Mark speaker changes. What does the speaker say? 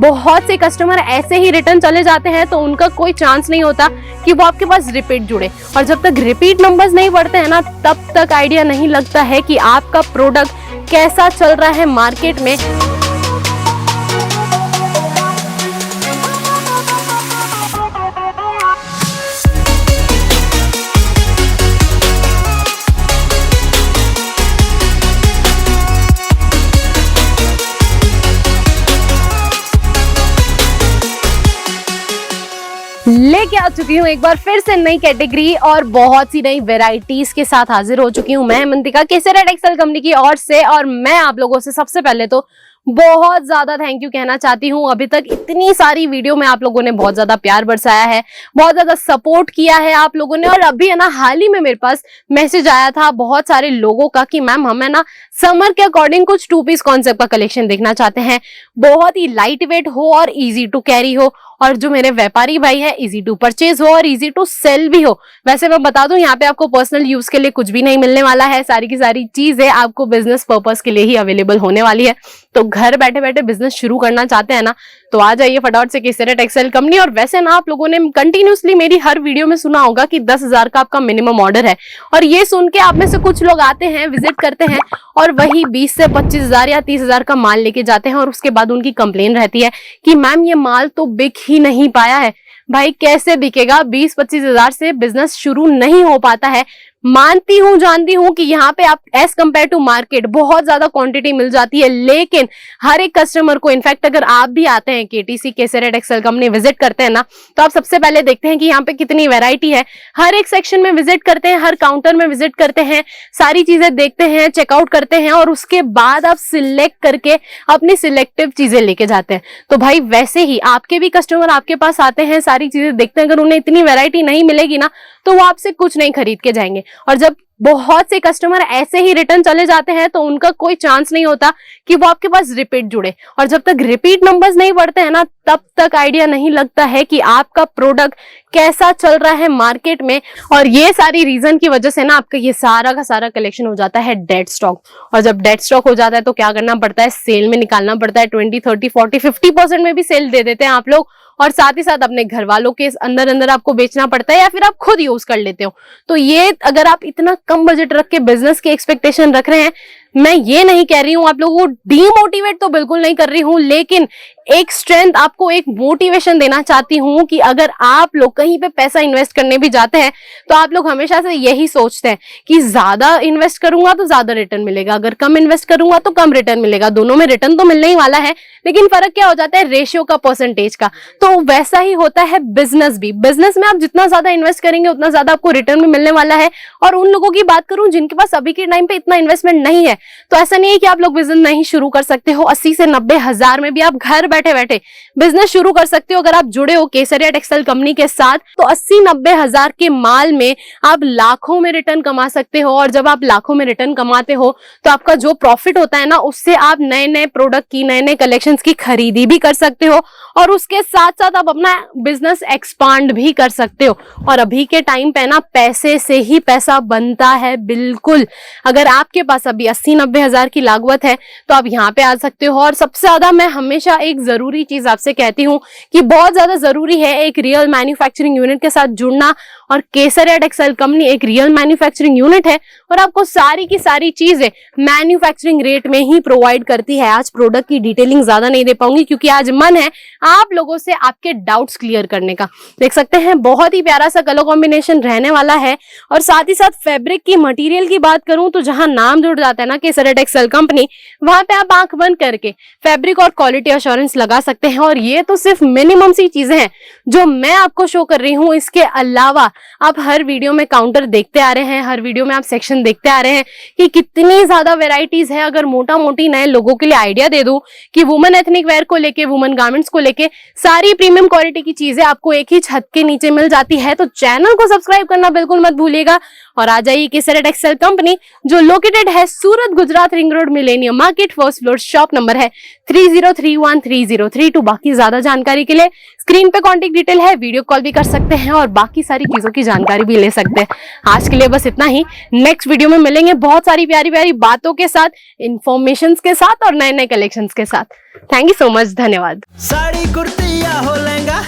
Speaker 1: बहुत से कस्टमर ऐसे ही रिटर्न चले जाते हैं तो उनका कोई चांस नहीं होता कि वो आपके पास रिपीट जुड़े। और जब तक रिपीट नंबर्स नहीं बढ़ते हैं ना, तब तक आइडिया नहीं लगता है कि आपका प्रोडक्ट कैसा चल रहा है मार्केट में। लेके आ चुकी हूँ एक बार फिर से नई कैटेगरी और बहुत सी नई वेराइटीज के साथ हाजिर हो चुकी हूँ मैं मंतिका केसरिया टेक्सटाइल कंपनी की ओर से। और मैं आप लोगों से सबसे पहले तो बहुत ज्यादा थैंक यू कहना चाहती हूँ। अभी तक इतनी सारी वीडियो में आप लोगों ने बहुत ज्यादा प्यार बरसाया है, बहुत ज्यादा सपोर्ट किया है आप लोगों ने। और अभी है ना, हाल ही में मेरे पास मैसेज आया था बहुत सारे लोगों का कि मैम हमें ना समर के अकॉर्डिंग कुछ 2 पीस कॉन्सेप्ट का कलेक्शन देखना चाहते हैं, बहुत ही लाइट वेट हो और इजी टू कैरी हो, और जो मेरे व्यापारी भाई है इजी टू परचेज हो और इजी टू सेल भी हो। वैसे मैं बता दूं, यहाँ पे आपको पर्सनल यूज के लिए कुछ भी नहीं मिलने वाला है, सारी की सारी चीजें आपको बिजनेस पर्पस के लिए ही अवेलेबल होने वाली है। तो घर बैठे बैठे बिजनेस शुरू करना चाहते हैं ना, तो आ जाइए फटाफट से केसरिया टेक्सटाइल कंपनी। और वैसे ना, आप लोगों ने कंटिन्यूसली मेरी हर वीडियो में सुना होगा कि 10,000 का आपका मिनिमम ऑर्डर है, और ये सुन के आप में से कुछ लोग आते हैं, विजिट करते हैं और वही 20 से 25,000 या 30,000 का माल लेके जाते हैं, और उसके बाद उनकी कंप्लेन रहती है कि मैम ये माल तो बिक ही नहीं पाया है। भाई कैसे बिकेगा? 20-25,000 से बिजनेस शुरू नहीं हो पाता है। मानती हूँ, जानती हूँ कि यहाँ पे आप एज कम्पेयर टू मार्केट बहुत ज्यादा क्वांटिटी मिल जाती है, लेकिन हर एक कस्टमर को, इनफैक्ट अगर आप भी आते हैं केटीसी केसरिया टेक्सटाइल कंपनी विजिट करते हैं ना, तो आप सबसे पहले देखते हैं कि यहाँ पे कितनी वैरायटी है। हर एक सेक्शन में विजिट करते हैं, हर काउंटर में विजिट करते हैं, सारी चीजें देखते हैं, चेकआउट करते हैं, और उसके बाद आप सिलेक्ट करके अपनी सिलेक्टिव चीजें लेके जाते हैं। तो भाई वैसे ही आपके भी कस्टमर आपके पास आते हैं, सारी चीजें देखते हैं, अगर उन्हें इतनी वैरायटी नहीं मिलेगी ना, तो वो आपसे कुछ नहीं खरीद के जाएंगे। और जब बहुत से कस्टमर ऐसे ही रिटर्न चले जाते हैं तो उनका कोई चांस नहीं होता कि वो आपके पास रिपीट जुड़े। और जब तक रिपीट नंबर्स नहीं बढ़ते हैं ना, तब तक आइडिया नहीं लगता है कि आपका प्रोडक्ट कैसा चल रहा है मार्केट में। और ये सारी रीजन की वजह से ना, आपका ये सारा का सारा कलेक्शन हो जाता है डेड स्टॉक। और जब डेड स्टॉक हो जाता है तो क्या करना पड़ता है? सेल में निकालना पड़ता है। 20, 30, 40, 50% में भी सेल दे देते हैं आप लोग, और साथ ही साथ अपने घर वालों के अंदर अंदर आपको बेचना पड़ता है, या फिर आप खुद यूज कर लेते हो। तो ये अगर आप इतना कम बजट रख के बिजनेस की एक्सपेक्टेशन रख रहे हैं, मैं ये नहीं कह रही हूं आप लोगों को डीमोटिवेट तो बिल्कुल नहीं कर रही हूं, लेकिन एक स्ट्रेंथ, आपको एक मोटिवेशन देना चाहती हूं कि अगर आप लोग कहीं पे पैसा इन्वेस्ट करने भी जाते हैं तो आप लोग हमेशा से यही सोचते हैं कि ज्यादा इन्वेस्ट करूंगा तो ज्यादा रिटर्न मिलेगा, अगर कम इन्वेस्ट करूंगा तो कम रिटर्न मिलेगा। दोनों में रिटर्न तो मिलने ही वाला है, लेकिन फर्क क्या हो जाता है? रेशियो का, परसेंटेज का। तो वैसा ही होता है बिजनेस भी। बिजनेस में आप जितना ज्यादा इन्वेस्ट करेंगे उतना ज्यादा आपको रिटर्न भी मिलने वाला है। और उन लोगों की बात करूं जिनके पास अभी के टाइम पे इतना इन्वेस्टमेंट नहीं है, तो ऐसा नहीं है कि आप लोग बिजनेस नहीं शुरू कर सकते हो। 80 से 90 हजार में भी आप घर बैठे बैठे बिजनेस शुरू कर सकते हो। अगर आप जुड़े हो केसरिया टेक्सटाइल कंपनी के साथ, तो 80-90 हजार के माल में आप लाखों में रिटर्न कमा सकते हो। और जब आप लाखों में रिटर्न कमाते हो तो आपका जो प्रॉफिट होता है ना, उससे आप नए नए प्रोडक्ट की, नए नए कलेक्शंस की खरीदी भी कर सकते हो, और उसके साथ साथ आप अपना बिजनेस एक्सपांड भी कर सकते हो। और अभी के टाइम पे ना, पैसे से ही पैसा बनता है, बिल्कुल। अगर आपके पास अभी 80-90 हजार की लागत है तो आप यहाँ पे आ सकते हो। और सबसे ज्यादा मैं हमेशा एक जरूरी चीज आपसे कहती हूँ कि बहुत ज्यादा जरूरी है एक रियल मैन्युफैक्चरिंग यूनिट के साथ जुड़ना। और केसरिया टेक्सटाइल कंपनी एक रियल मैन्युफैक्चरिंग यूनिट है, और आपको सारी की सारी चीजें मैन्युफैक्चरिंग रेट में ही प्रोवाइड करती है। आज प्रोडक्ट की डिटेलिंग ज्यादा नहीं दे पाऊंगी, क्योंकि आज मन है आप लोगों से आपके डाउट्स क्लियर करने का। देख सकते हैं बहुत ही प्यारा सा कलर कॉम्बिनेशन रहने वाला है। और साथ ही साथ फैब्रिक की, मटेरियल की बात करूं तो जहां नाम जुड़ जाता है ना केसरिया टेक्सटाइल कंपनी, वहां पे आप आंख बंद करके फैब्रिक और क्वालिटी एश्योरेंस लगा सकते हैं। और ये तो सिर्फ मिनिमम सी चीजें हैं जो मैं आपको शो कर रही हूँ। इसके अलावा आप हर वीडियो में काउंटर देखते आ रहे हैं, हर वीडियो में आप सेक्शन देखते आ रहे हैं कि कितनी ज्यादा वेराइटीज है। अगर मोटा मोटी नए लोगों के लिए आइडिया दे दूं कि वुमेन एथनिक वेयर को लेके, वुमेन गारमेंट्स को लेके सारी प्रीमियम क्वालिटी की चीजें आपको एक ही छत के नीचे मिल जाती है, तो चैनल को सब्सक्राइब करना बिल्कुल मत भूलिएगा। और आ जाइए केसरिया टेक्सटाइल कंपनी, जो लोकेटेड है Surat, Gujarat, ring road, millennium market, first floor, shop number है 30313032। बाकी ज्यादा जानकारी के लिए स्क्रीन पे कॉन्टेक्ट डिटेल है, वीडियो कॉल भी कर सकते हैं और बाकी सारी चीजों की जानकारी भी ले सकते हैं। आज के लिए बस इतना ही, नेक्स्ट वीडियो में मिलेंगे बहुत सारी प्यारी प्यारी बातों के साथ, इंफॉर्मेशन के साथ और नए नए कलेक्शंस के साथ। थैंक यू सो मच, धन्यवाद।
Speaker 2: साड़ी कुर्ती या हो लहंगा